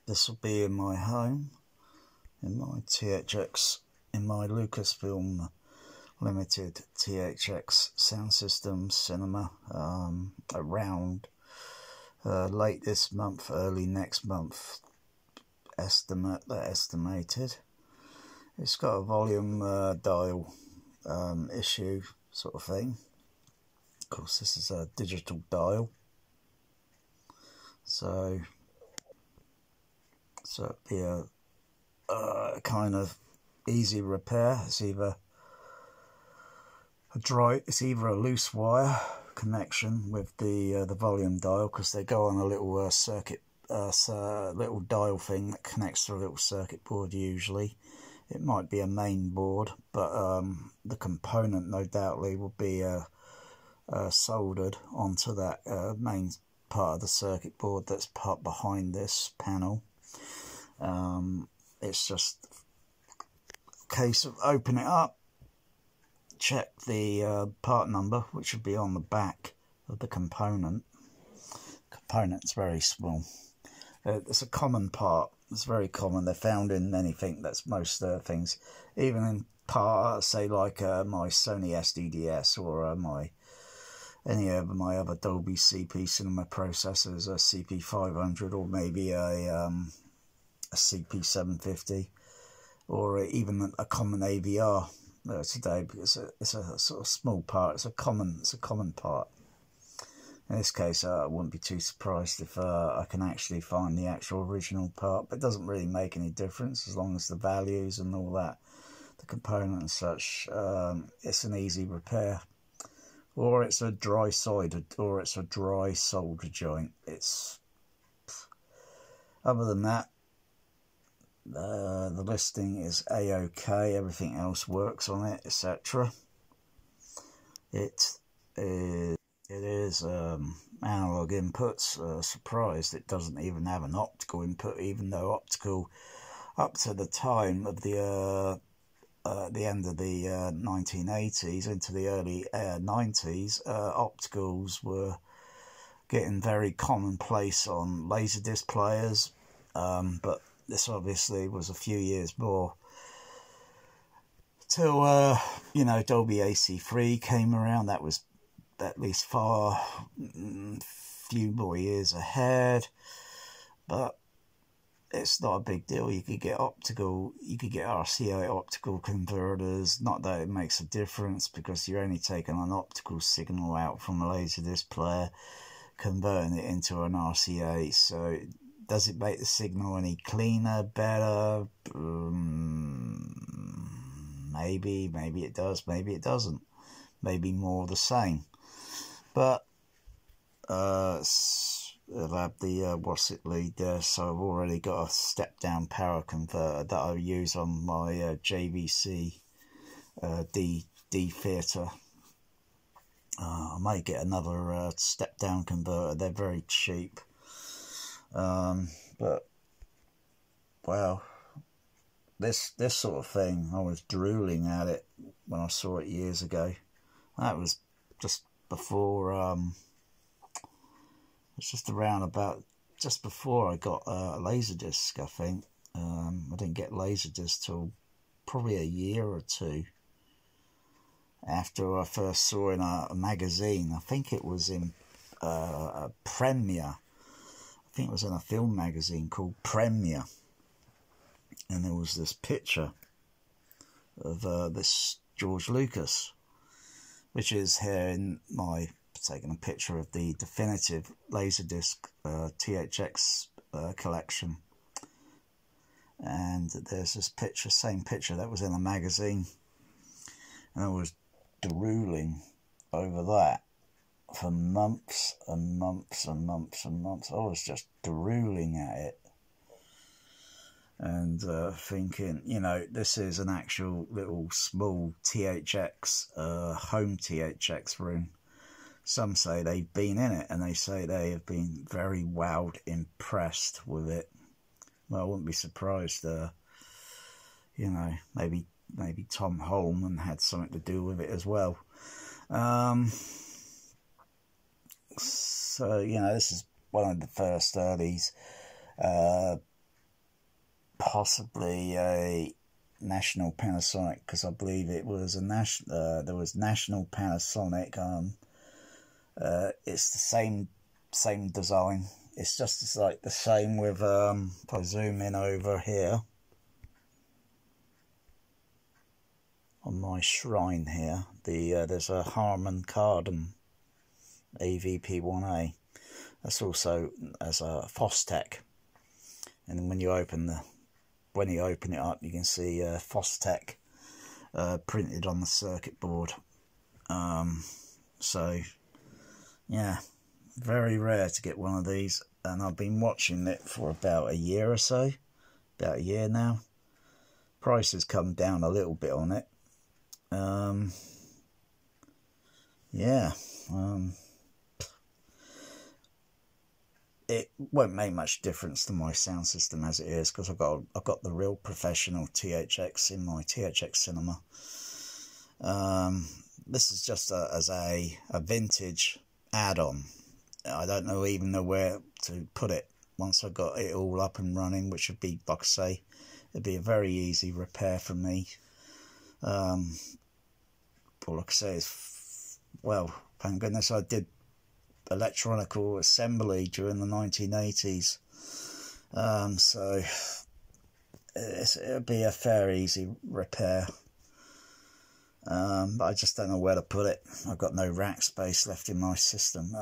This will be in my home, in my THX, in my Lucasfilm Limited THX sound system cinema, around late this month, early next month, estimated. It's got a volume dial issue sort of thing. Of course, this is a digital dial, so it'd be a kind of easy repair. It's either a loose wire connection with the volume dial, because they go on a little little dial thing that connects to a little circuit board usually. It might be a main board, but the component no doubtly will be soldered onto that main part of the circuit board that's part behind this panel. It's just a case of open it up, check the part number, which should be on the back of the component. Component's very small. It's a common part. It's very common. They're found in anything. That's most things. Even in parts, say like my Sony SDDS or any of my other Dolby CP cinema processors, a CP500 or maybe a CP750, or even a common AVR today, because it's a sort of small part. It's a common part. In this case, I wouldn't be too surprised if I can actually find the actual original part, but it doesn't really make any difference as long as the values and all that, the component and such, it's an easy repair. Or it's a dry solder joint. It's, other than that, the listing is A-OK, everything else works on it, etc. It is analog inputs. Surprised it doesn't even have an optical input, even though optical, up to the time of the end of the 1980s into the early 90s, opticals were getting very commonplace on laserdisc players, but this obviously was a few years more till Dolby AC3 came around. That was at least few more years ahead, but it's not a big deal. You could get RCA optical converters. Not that it makes a difference, because you're only taking an optical signal out from a laserdisc player, converting it into an RCA. So does it make the signal any cleaner, better? Maybe it does, maybe it doesn't. Maybe more the same. But it'll have the WASIT lead there, so I've already got a step-down power converter that I use on my JVC D theatre. I might get another step-down converter. They're very cheap. But wow, this sort of thing, I was drooling at it when I saw it years ago. That was just before it's just before I got a Laserdisc, I think. I didn't get Laserdisc till probably a year or two after I first saw in a magazine. I think it was in a Premiere. I think it was in a film magazine called Premiere. And there was this picture of this George Lucas, which is here in my, taking a picture of the definitive Laserdisc THX collection. And there's this picture, same picture that was in a magazine. And I was drooling over that for months and months and months and months. I was just drooling at it. And thinking, this is an actual little small THX, home THX room. Some say they've been in it, and they say they have been very wowed, impressed with it. Well, I wouldn't be surprised, maybe Tom Holman had something to do with it as well. So, this is one of the first early possibly a National Panasonic, because I believe it was a there was National Panasonic. It's the same design. It's just like the same with if I zoom in over here on my shrine here, there's a Harman Kardon AVP1A. That's also as a Fostech, and when you open it up, you can see Fostech printed on the circuit board. So yeah, very rare to get one of these, and I've been watching it for about a year or so, about a year now. Price has come down a little bit on it. Yeah, it won't make much difference to my sound system as it is, because I've got the real professional THX in my THX cinema. This is just as a vintage add-on. I don't even know where to put it once I got it all up and running, which would be, like I say, it'd be a very easy repair for me. But like I say, well, thank goodness I did electronical assembly during the 1980s. So it'll be a fair easy repair. But I just don't know where to put it. I've got no rack space left in my system.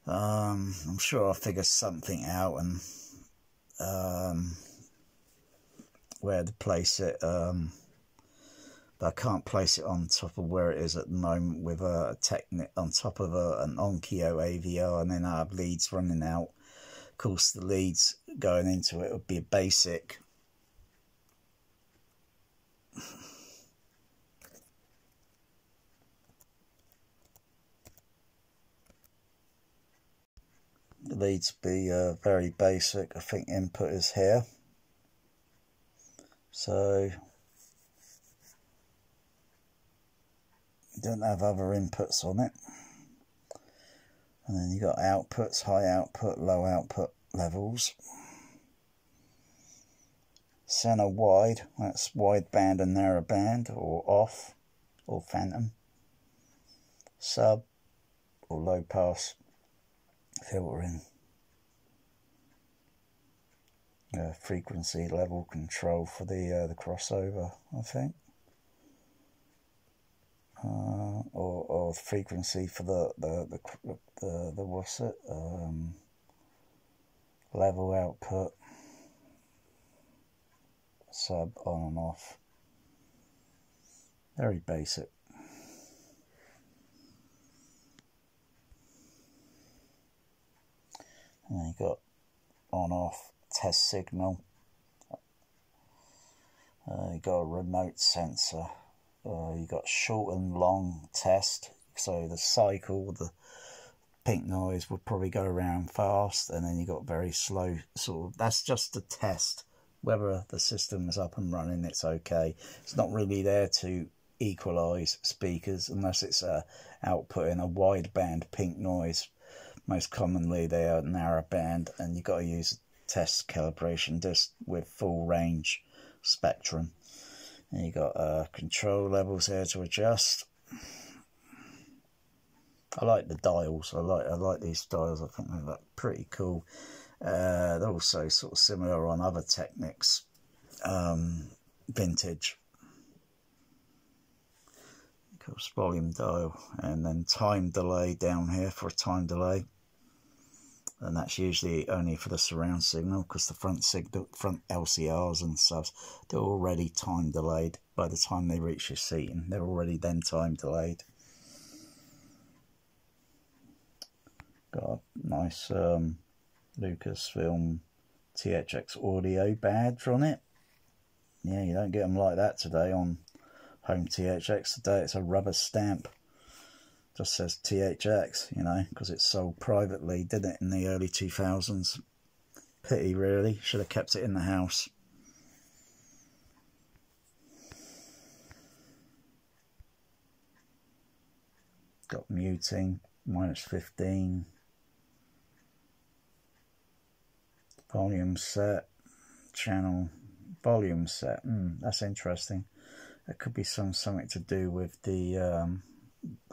I'm sure I'll figure something out and where to place it. But I can't place it on top of where it is at the moment with a Technic on top of an Onkyo AVR, and then I have leads running out. Of course, the leads going into it would be a basic. The leads be very basic. I think input is here. So you don't have other inputs on it. And then you got outputs, high output, low output levels. Center wide, that's wide band and narrow band, or off, or phantom. Sub, or low pass filtering. Frequency level control for the crossover, I think. Or frequency for the what's it? Level output, sub, on and off. Very basic. And then you got on off test signal. You got a remote sensor. You got short and long test. So the cycle, the pink noise will probably go around fast, and then you got very slow sort of. That's just to test whether the system is up and running. It's okay. It's not really there to equalize speakers unless it's outputting a wide band pink noise. Most commonly they are narrow band, and you've got to use a test calibration disc with full range spectrum. And you got control levels here to adjust. I like the dials. I like these dials. I think they look pretty cool. They're also sort of similar on other Technics, vintage. Of course, volume dial, and then time delay down here for a time delay. And that's usually only for the surround signal, because the front LCRs and stuff, they're already time delayed. By the time they reach your seating, they're already then time delayed. Got a nice Lucasfilm THX audio badge on it. Yeah, you don't get them like that today on home THX. Today it's a rubber stamp. Just says THX, you know, because it's sold privately. Did it in the early 2000s. Pity, really. Should have kept it in the house. Got muting, -15. volume set, channel, volume set. That's interesting. It could be something to do with the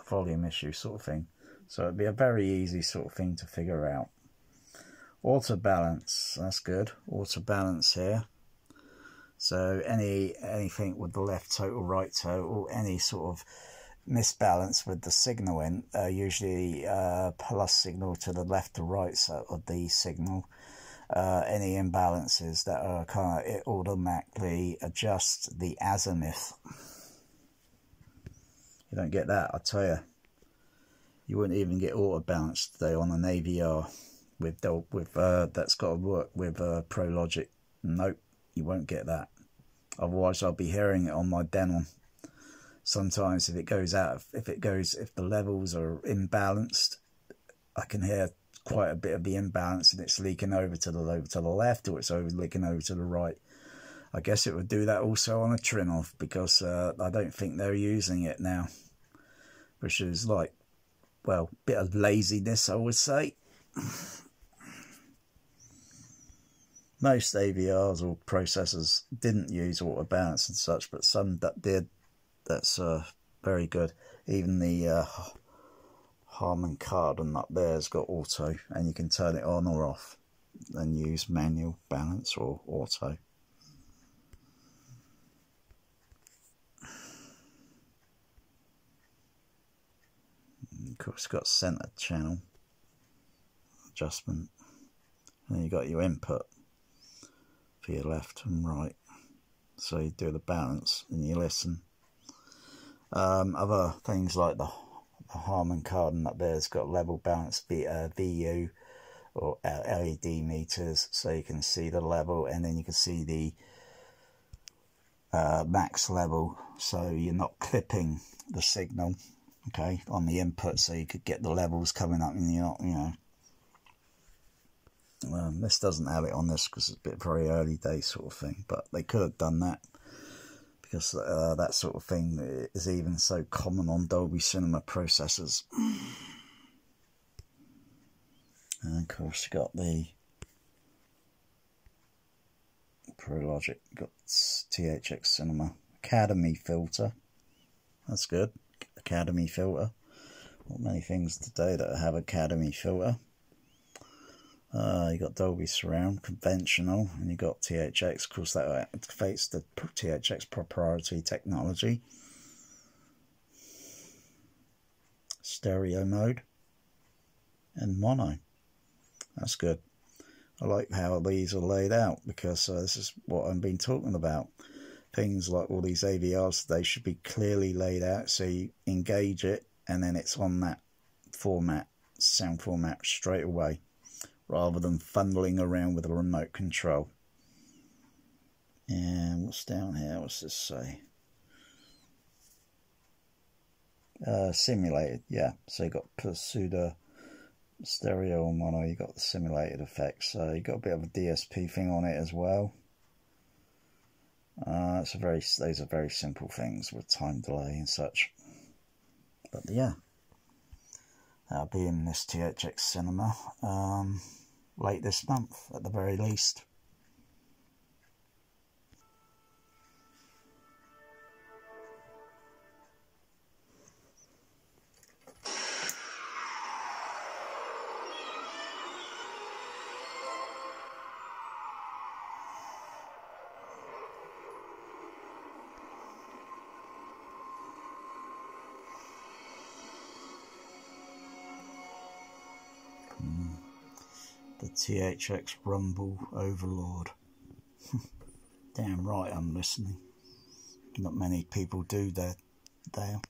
volume issue sort of thing. So it'd be a very easy sort of thing to figure out. Auto balance, that's good. Auto balance here. So anything with the left total, right total, any sort of misbalance with the signal in, usually plus signal to the left or right side of the signal. Any imbalances that are kind of, it automatically adjusts the azimuth. You don't get that, I tell you. You wouldn't even get auto balance today on an AVR with that's got to work with Pro Logic. Nope, you won't get that. Otherwise, I'll be hearing it on my Denon. Sometimes if it goes out, if the levels are imbalanced, I can hear quite a bit of the imbalance, and it's leaking over to the left, or it's leaking over to the right. I guess it would do that also on a Trinov, because I don't think they're using it now, which is like, well, a bit of laziness, I would say. Most AVRs or processors didn't use auto balance and such, but some that did. That's very good. Even the Harman Kardon up there has got auto, and you can turn it on or off and use manual balance or auto. Of course, it's got center channel adjustment, and you got your input for your left and right. So you do the balance and you listen. Other things like the Harman Kardon up there has got level balance VU or LED meters, so you can see the level, and then you can see the max level, so you're not clipping the signal, okay, on the input, so you could get the levels coming up, and you're not, you know. This doesn't have it on this because it's a bit very early day sort of thing, but they could have done that, because that sort of thing is even so common on Dolby Cinema processors. And of course, you got the Pro Logic, got THX Cinema Academy filter. That's good. Academy filter. Not many things today that have Academy filter. You got Dolby Surround, conventional, and you got THX. Of course, that activates the THX proprietary technology. Stereo mode and mono. That's good. I like how these are laid out, because this is what I've been talking about. Things like all these AVRs today should be clearly laid out, so you engage it and then it's on that format, sound format straight away, rather than fumbling around with a remote control. And what's down here? What's this say? Simulated, yeah. So you got pseudo stereo and mono. You got the simulated effects. So you got a bit of a DSP thing on it as well. Those are very simple things with time delay and such. But yeah, that'll be in this THX Cinema late this month at the very least. The THX Rumble Overlord. Damn right I'm listening. Not many people do that there.